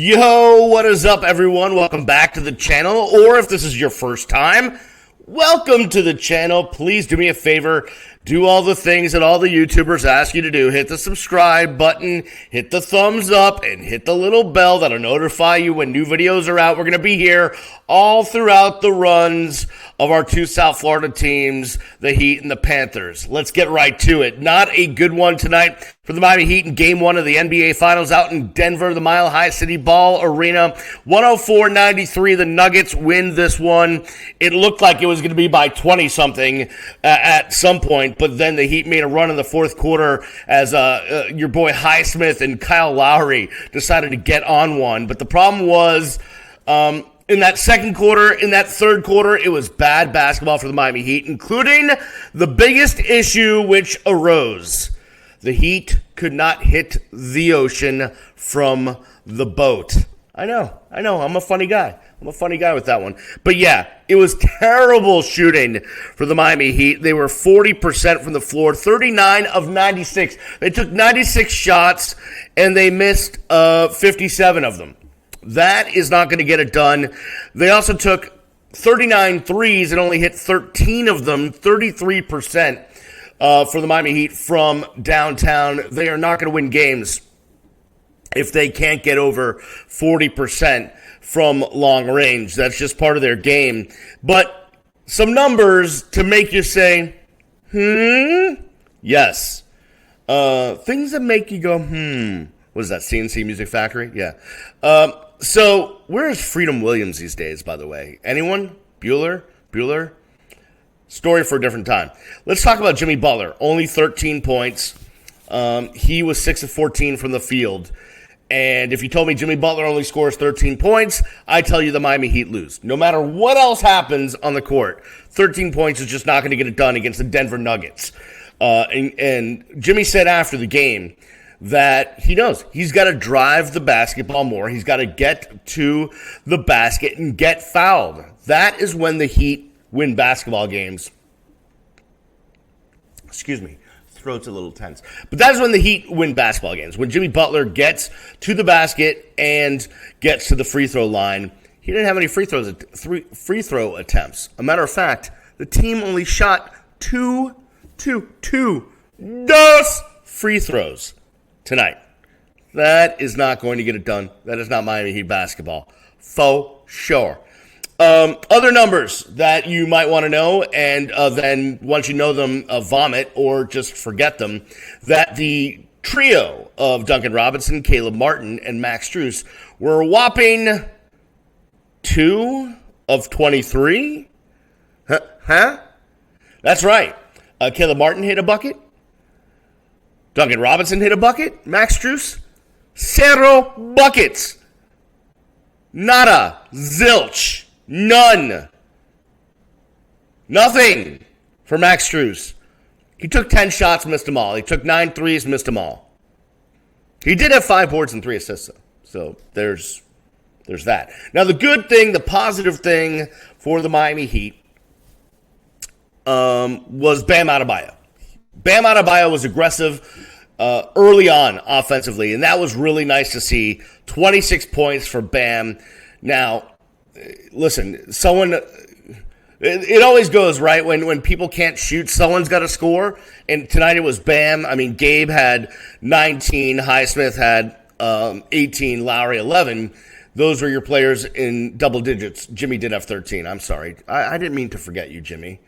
Yo, what is up, everyone? Welcome back to the channel, or if this is your first time, welcome to the channel. Please do me a favor. Do all the things that all the YouTubers ask you to do. Hit the subscribe button, hit the thumbs up, and hit the little bell that'll notify you when new videos are out. We're going to be here all throughout the runs of our two South Florida teams, the Heat and the Panthers. Let's get right to it. Not a good one tonight for the Miami Heat in Game 1 of the NBA Finals out in Denver, the Mile High City Ball Arena. 104-93, the Nuggets win this one. It looked like it was going to be by 20-something at some point, but then the Heat made a run in the fourth quarter as your boy Highsmith and Kyle Lowry decided to get on one. But the problem was in that second quarter, in that third quarter, it was bad basketball for the Miami Heat, including the biggest issue which arose. The Heat could not hit the ocean from the boat. I know. I'm a funny guy. I'm a funny guy with that one. But yeah, it was terrible shooting for the Miami Heat. They were 40% from the floor, 39 of 96. They took 96 shots, and they missed 57 of them. That is not going to get it done. They also took 39 threes and only hit 13 of them, 33%. For the Miami Heat from downtown. They are not going to win games if they can't get over 40% from long range. That's just part of their game. But some numbers to make you say, Yes. Things that make you go, What is that, CNC Music Factory? Yeah. So where is Freedom Williams these days, by the way? Anyone? Bueller? Story for a different time. Let's talk about Jimmy Butler. Only 13 points. He was 6 of 14 from the field. And if you told me Jimmy Butler only scores 13 points, I tell you the Miami Heat lose. No matter what else happens on the court, 13 points is just not going to get it done against the Denver Nuggets. And Jimmy said after the game that he knows he's got to drive the basketball more. He's got to get to the basket and get fouled. That is when the Heat win basketball games. Excuse me, throat's a little tense. But that's when the Heat win basketball games. When Jimmy Butler gets to the basket and gets to the free throw line. He didn't have any free throw attempts. A matter of fact, the team only shot two free throws tonight. That is not going to get it done. That is not Miami Heat basketball. Faux sure. Other numbers that you might want to know, and then once you know them, vomit or just forget them, that the trio of Duncan Robinson, Caleb Martin, and Max Strus were a whopping 2 of 23. Huh? That's right. Caleb Martin hit a bucket. Duncan Robinson hit a bucket. Max Strus, 0 buckets. Nada. Zilch. None. Nothing for Max Strus. He took 10 shots, missed them all. He took 9 threes, missed them all. He did have 5 boards and 3 assists, though. So there's that. Now, the good thing, the positive thing for the Miami Heat was Bam Adebayo. Bam Adebayo was aggressive early on offensively, and that was really nice to see. 26 points for Bam. Now, listen, it always goes, right? When people can't shoot, someone's got to score. And tonight it was Bam. I mean, Gabe had 19, Highsmith had 18, Lowry 11. Those were your players in double digits. Jimmy did have 13. I'm sorry. I didn't mean to forget you, Jimmy.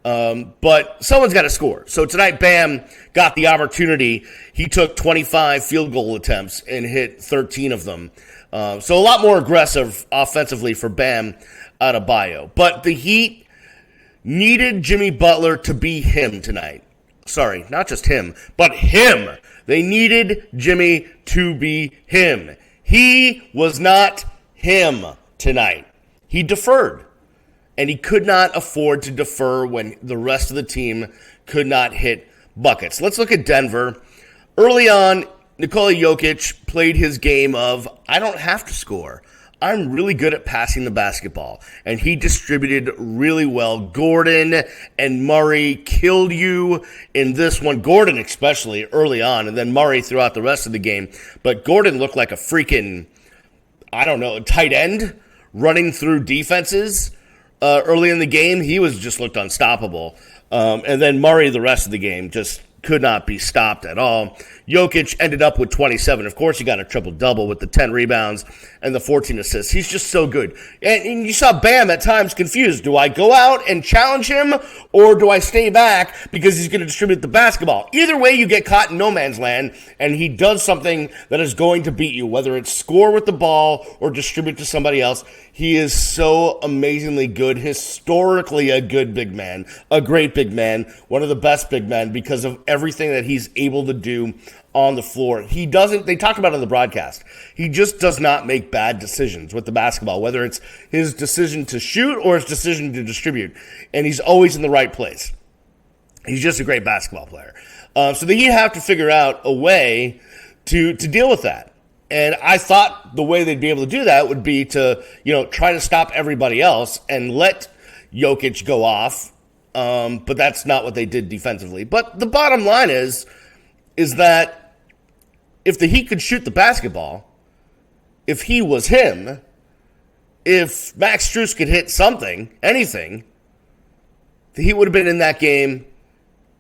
But someone's got to score. So tonight, Bam got the opportunity. He took 25 field goal attempts and hit 13 of them. So a lot more aggressive offensively for Bam Adebayo. But the Heat needed Jimmy Butler to be him tonight. Sorry, not just him, but him. They needed Jimmy to be him. He was not him tonight. He deferred. And he could not afford to defer when the rest of the team could not hit buckets. Let's look at Denver. Early on, Nikola Jokic played his game of, I don't have to score. I'm really good at passing the basketball. And he distributed really well. Gordon and Murray killed you in this one. Gordon especially early on, and then Murray throughout the rest of the game. But Gordon looked like a freaking I don't know, tight end running through defenses early in the game. He was just looked unstoppable. And then Murray, the rest of the game, just could not be stopped at all. Jokic ended up with 27. Of course, he got a triple-double with the 10 rebounds and the 14 assists. He's just so good. And you saw Bam at times confused. Do I go out and challenge him, or do I stay back because he's going to distribute the basketball? Either way, you get caught in no man's land, and he does something that is going to beat you, whether it's score with the ball or distribute to somebody else. He is so amazingly good, historically a good big man, a great big man, one of the best big men because of everything that he's able to do on the floor. He doesn't, they talked about it on the broadcast, he just does not make bad decisions with the basketball, whether it's his decision to shoot or his decision to distribute, and he's always in the right place. He's just a great basketball player. So the Heat have to figure out a way to deal with that. And I thought the way they'd be able to do that would be to, try to stop everybody else and let Jokic go off. But that's not what they did defensively. But the bottom line is that if the Heat could shoot the basketball, if he was him, if Max Strus could hit something, anything, the Heat would have been in that game.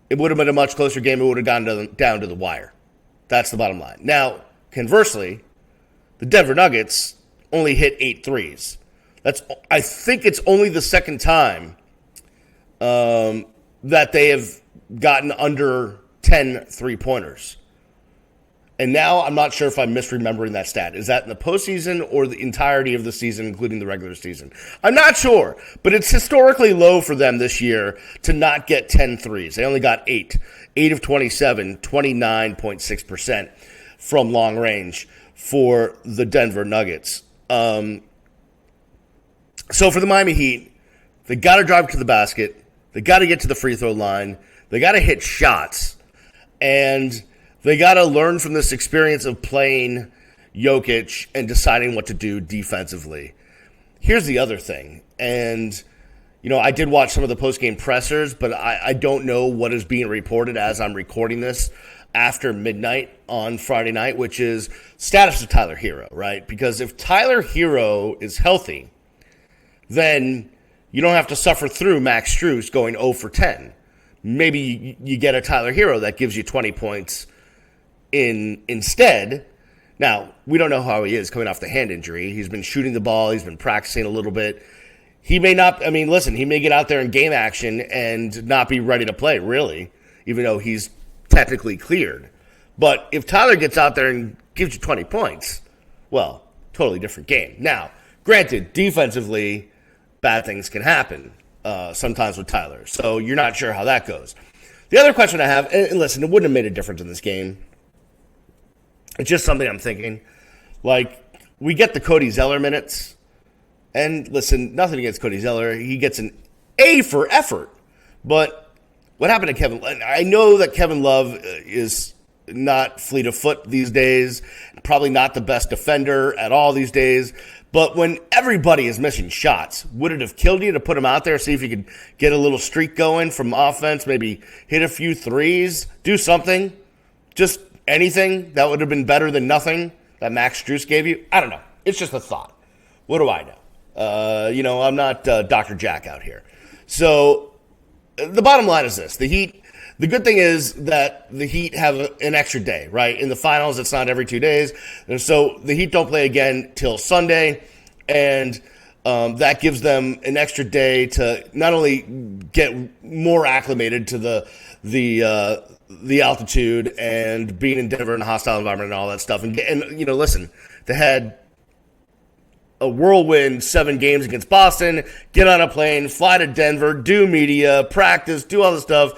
It would have been a much closer game. It would have gone down to the wire. That's the bottom line. Now, conversely, the Denver Nuggets only hit 8 threes. I think it's only the second time that they have gotten under 10 3-pointers. And now I'm not sure if I'm misremembering that stat. Is that in the postseason or the entirety of the season, including the regular season? I'm not sure, but it's historically low for them this year to not get 10 threes. They only got 8. 8 of 27, 29.6% from long range for the Denver Nuggets. So for the Miami Heat, they got to drive to the basket. They got to get to the free throw line. They got to hit shots. And they got to learn from this experience of playing Jokic and deciding what to do defensively. Here's the other thing. And, I did watch some of the post-game pressers, but I don't know what is being reported as I'm recording this after midnight on Friday night, which is status of Tyler Hero, right? Because if Tyler Hero is healthy, then you don't have to suffer through Max Strus going 0 for 10. Maybe you get a Tyler Hero that gives you 20 points instead. Now, we don't know how he is coming off the hand injury. He's been shooting the ball. He's been practicing a little bit. He may not, he may get out there in game action and not be ready to play, really, even though he's technically cleared. But if Tyler gets out there and gives you 20 points, well, totally different game. Now, granted, defensively, bad things can happen sometimes with Tyler. So you're not sure how that goes. The other question I have, and listen, it wouldn't have made a difference in this game. It's just something I'm thinking. Like, we get the Cody Zeller minutes. And listen, nothing against Cody Zeller. He gets an A for effort. But what happened to Kevin? I know that Kevin Love is not fleet of foot these days. Probably not the best defender at all these days. But when everybody is missing shots, would it have killed you to put him out there, see if you could get a little streak going from offense, maybe hit a few threes, do something? Just anything that would have been better than nothing that Max Strus gave you? I don't know. It's just a thought. What do I know? I'm not Dr. Jack out here. So the bottom line is this. The good thing is that the Heat have an extra day, right? In the finals, it's not every 2 days. And so the Heat don't play again till Sunday. And that gives them an extra day to not only get more acclimated to the altitude and being in Denver in a hostile environment and all that stuff. And listen, they had a whirlwind 7 games against Boston, get on a plane, fly to Denver, do media, practice, do all this stuff.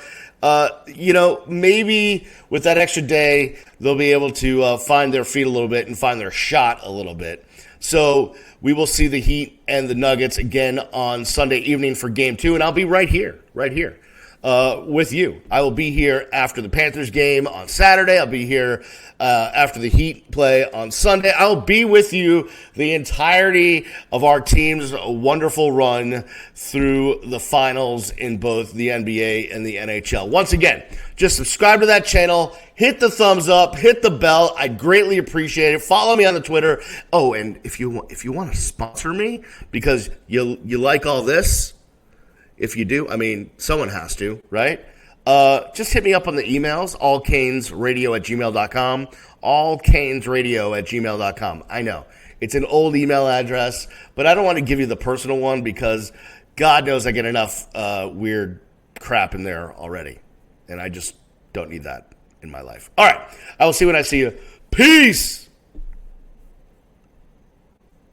Maybe with that extra day, they'll be able to find their feet a little bit and find their shot a little bit. So we will see the Heat and the Nuggets again on Sunday evening for Game 2, and I'll be right here. with you. I will be here after the Panthers game on Saturday. I'll be here after the Heat play on Sunday. I'll be with you the entirety of our team's wonderful run through the finals in both the NBA and the NHL. Once again, just subscribe to that channel, hit the thumbs up, hit the bell. I'd greatly appreciate it. Follow me on the Twitter. Oh, and if you want to sponsor me because you like all this, if you do, I mean, someone has to, right? Just hit me up on the emails, allcanesradio@gmail.com, allcanesradio@gmail.com. I know, it's an old email address, but I don't want to give you the personal one because God knows I get enough weird crap in there already, and I just don't need that in my life. All right, I will see you when I see you. Peace!